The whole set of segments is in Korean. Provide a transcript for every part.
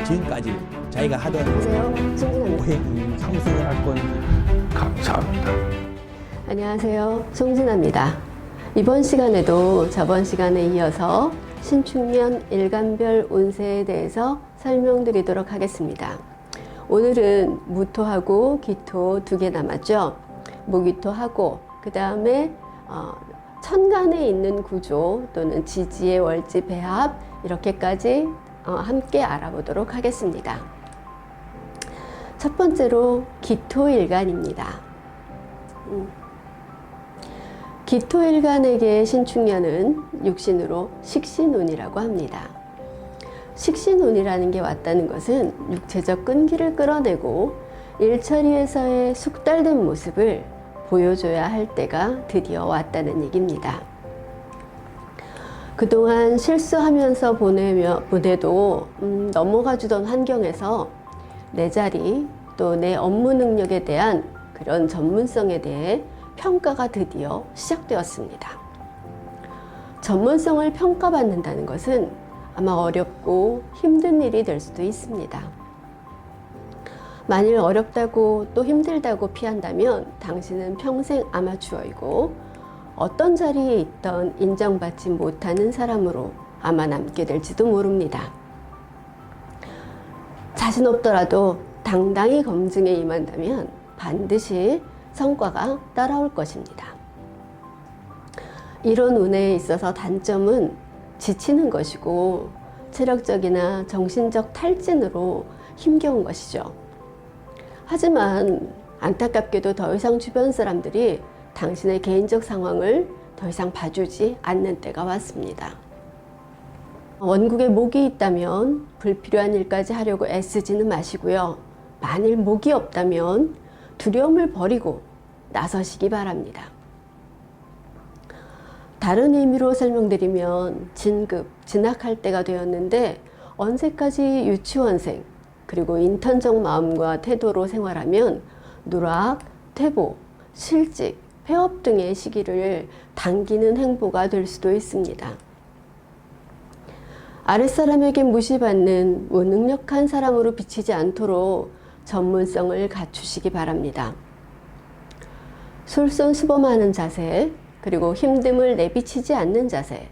지금까지 자기가 하던 안녕하세요. 송진아입니다. 오행 상승을 감사합니다. 안녕하세요. 송진아입니다. 이번 시간에도 저번 시간에 이어서 신축년 일간별 운세에 대해서 설명드리도록 하겠습니다. 오늘은 무토하고 기토 두 개 남았죠. 무기토하고 그 다음에 천간에 있는 구조 또는 지지의 월지 배합 이렇게까지 함께 알아보도록 하겠습니다. 첫 번째로 기토일간입니다. 기토일간에게 신축년은 육신으로 식신운이라고 합니다. 식신운이라는 게 왔다는 것은 육체적 끈기를 끌어내고 일처리에서의 숙달된 모습을 보여줘야 할 때가 드디어 왔다는 얘기입니다. 그동안 실수하면서 보내도 넘어가 주던 환경에서 내 자리 또 내 업무 능력에 대한 그런 전문성에 대해 평가가 드디어 시작되었습니다. 전문성을 평가받는다는 것은 아마 어렵고 힘든 일이 될 수도 있습니다. 만일 어렵다고 또 힘들다고 피한다면 당신은 평생 아마추어이고 어떤 자리에 있던 인정받지 못하는 사람으로 아마 남게 될지도 모릅니다. 자신 없더라도 당당히 검증에 임한다면 반드시 성과가 따라올 것입니다. 이런 운에 있어서 단점은 지치는 것이고 체력적이나 정신적 탈진으로 힘겨운 것이죠. 하지만 안타깝게도 더 이상 주변 사람들이 당신의 개인적 상황을 더 이상 봐주지 않는 때가 왔습니다. 원국에 목이 있다면 불필요한 일까지 하려고 애쓰지는 마시고요. 만일 목이 없다면 두려움을 버리고 나서시기 바랍니다. 다른 의미로 설명드리면 진학할 때가 되었는데 언제까지 유치원생 그리고 인턴적 마음과 태도로 생활하면 누락, 퇴보, 실직, 폐업 등의 시기를 당기는 행보가 될 수도 있습니다. 아랫사람에게 무시받는 무능력한 사람으로 비치지 않도록 전문성을 갖추시기 바랍니다. 솔선수범하는 자세, 그리고 힘듦을 내비치지 않는 자세,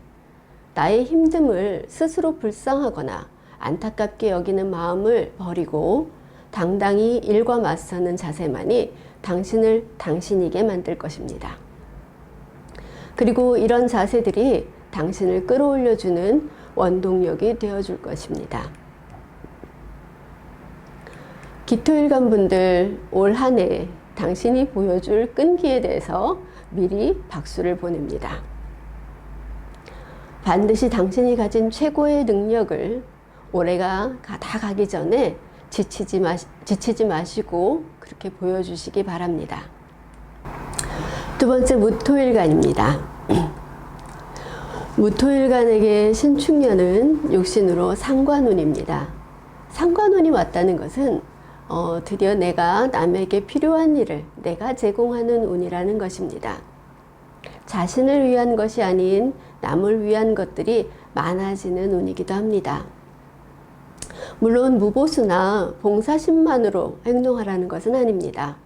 나의 힘듦을 스스로 불쌍하거나 안타깝게 여기는 마음을 버리고 당당히 일과 맞서는 자세만이 당신을 당신이게 만들 것입니다. 그리고 이런 자세들이 당신을 끌어올려주는 원동력이 되어줄 것입니다. 기토일간 분들 올 한 해 당신이 보여줄 끈기에 대해서 미리 박수를 보냅니다. 반드시 당신이 가진 최고의 능력을 올해가 다 가기 전에 지치지 마시고 그렇게 보여주시기 바랍니다. 두 번째 무토일간입니다. 무토일간에게 신축년은 육신으로 상관운입니다. 상관운이 왔다는 것은 드디어 내가 남에게 필요한 일을 내가 제공하는 운이라는 것입니다. 자신을 위한 것이 아닌 남을 위한 것들이 많아지는 운이기도 합니다. 물론 무보수나 봉사심만으로 행동하라는 것은 아닙니다.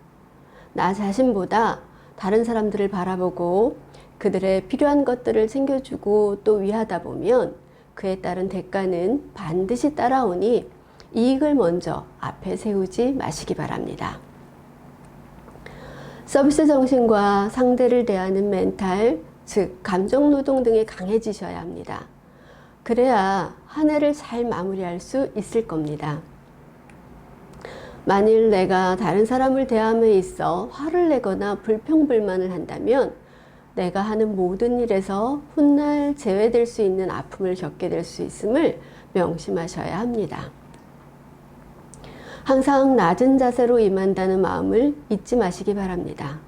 나 자신보다 다른 사람들을 바라보고 그들의 필요한 것들을 챙겨주고 또 위하다 보면 그에 따른 대가는 반드시 따라오니 이익을 먼저 앞에 세우지 마시기 바랍니다. 서비스 정신과 상대를 대하는 멘탈, 즉 감정노동 등이 강해지셔야 합니다. 그래야 한 해를 잘 마무리할 수 있을 겁니다. 만일 내가 다른 사람을 대함에 있어 화를 내거나 불평불만을 한다면 내가 하는 모든 일에서 훗날 제외될 수 있는 아픔을 겪게 될 수 있음을 명심하셔야 합니다. 항상 낮은 자세로 임한다는 마음을 잊지 마시기 바랍니다.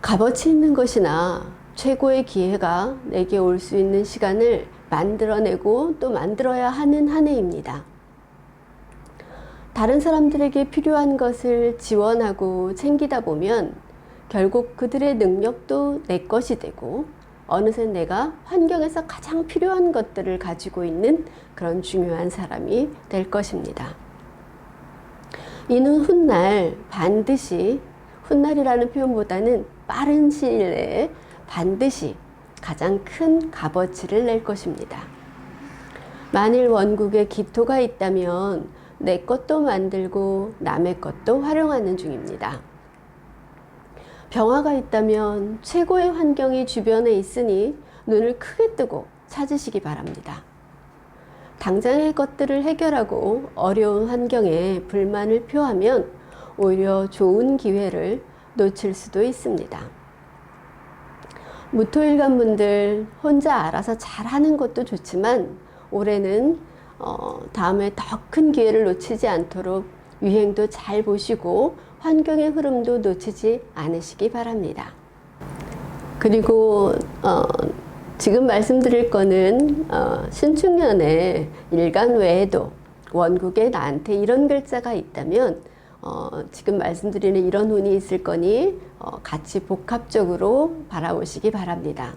값어치 있는 것이나 최고의 기회가 내게 올 수 있는 시간을 만들어내고 또 만들어야 하는 한 해입니다. 다른 사람들에게 필요한 것을 지원하고 챙기다 보면 결국 그들의 능력도 내 것이 되고 어느새 내가 환경에서 가장 필요한 것들을 가지고 있는 그런 중요한 사람이 될 것입니다. 이는 훗날 반드시, 훗날이라는 표현보다는 빠른 시일 내에 반드시 가장 큰 값어치를 낼 것입니다. 만일 원국에 기토가 있다면 내 것도 만들고 남의 것도 활용하는 중입니다. 병화가 있다면 최고의 환경이 주변에 있으니 눈을 크게 뜨고 찾으시기 바랍니다. 당장의 것들을 해결하고 어려운 환경에 불만을 표하면 오히려 좋은 기회를 놓칠 수도 있습니다. 무토일간 분들 혼자 알아서 잘하는 것도 좋지만 올해는 다음에 더 큰 기회를 놓치지 않도록 유행도 잘 보시고 환경의 흐름도 놓치지 않으시기 바랍니다. 그리고 지금 말씀드릴 거는 신축년에 일간 외에도 원국에 나한테 이런 글자가 있다면 지금 말씀드리는 이런 운이 있을 거니 같이 복합적으로 바라보시기 바랍니다.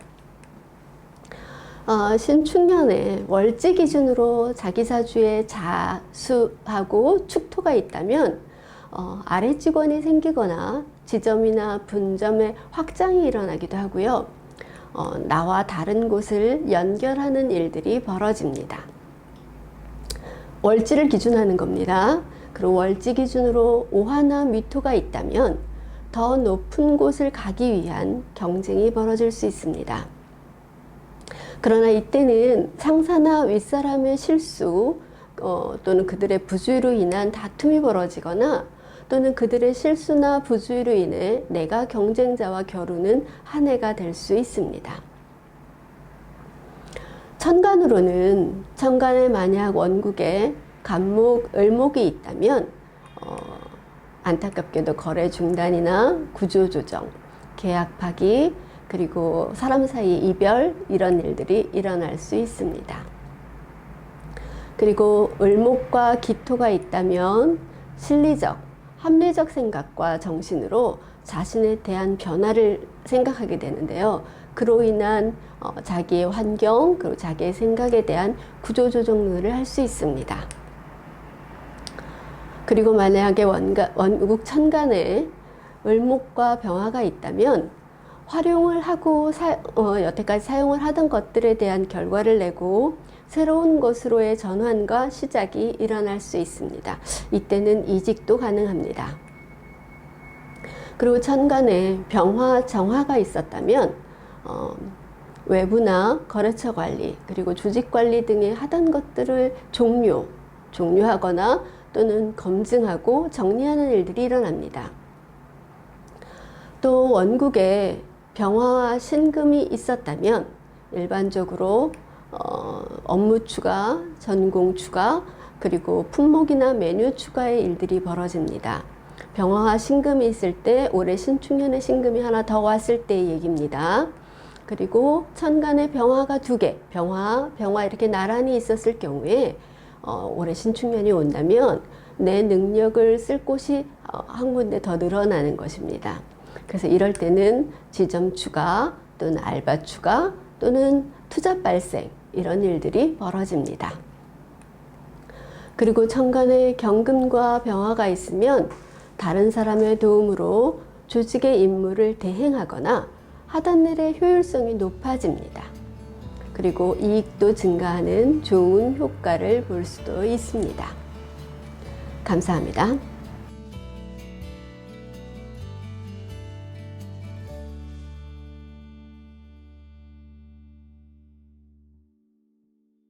신축년에 월지 기준으로 자기사주에 자수하고 축토가 있다면 아래 직원이 생기거나 지점이나 분점의 확장이 일어나기도 하고요. 나와 다른 곳을 연결하는 일들이 벌어집니다. 월지를 기준하는 겁니다. 그리고 월지 기준으로 오화나 미토가 있다면 더 높은 곳을 가기 위한 경쟁이 벌어질 수 있습니다. 그러나 이때는 상사나 윗사람의 실수 또는 그들의 부주의로 인한 다툼이 벌어지거나 또는 그들의 실수나 부주의로 인해 내가 경쟁자와 겨루는 한 해가 될 수 있습니다. 천간으로는 천간에 만약 원국에 간목, 을목이 있다면 안타깝게도 거래 중단이나 구조 조정, 계약 파기, 그리고 사람 사이 이별 이런 일들이 일어날 수 있습니다. 그리고 을목과 기토가 있다면 실리적, 합리적 생각과 정신으로 자신에 대한 변화를 생각하게 되는데요. 그로 인한 자기의 환경 그리고 자기의 생각에 대한 구조조정을 할 수 있습니다. 그리고 만약에 원국 천간에 을목과 병화가 있다면 활용을 하고 여태까지 사용을 하던 것들에 대한 결과를 내고 새로운 것으로의 전환과 시작이 일어날 수 있습니다. 이때는 이직도 가능합니다. 그리고 천간에 병화, 정화가 있었다면 외부나 거래처 관리 그리고 조직 관리 등의 하던 것들을 종료하거나 또는 검증하고 정리하는 일들이 일어납니다. 또 원국에 병화와 신금이 있었다면 일반적으로 업무 추가, 전공 추가, 그리고 품목이나 메뉴 추가의 일들이 벌어집니다. 병화와 신금이 있을 때 올해 신축년에 신금이 하나 더 왔을 때의 얘기입니다. 그리고 천간에 병화가 2개, 병화 이렇게 나란히 있었을 경우에 올해 신축년이 온다면 내 능력을 쓸 곳이 한 군데 더 늘어나는 것입니다. 그래서 이럴 때는 지점 추가 또는 알바 추가 또는 투자 발생 이런 일들이 벌어집니다. 그리고 천간에 경금과 병화가 있으면 다른 사람의 도움으로 조직의 임무를 대행하거나 하던 일의 효율성이 높아집니다. 그리고 이익도 증가하는 좋은 효과를 볼 수도 있습니다. 감사합니다.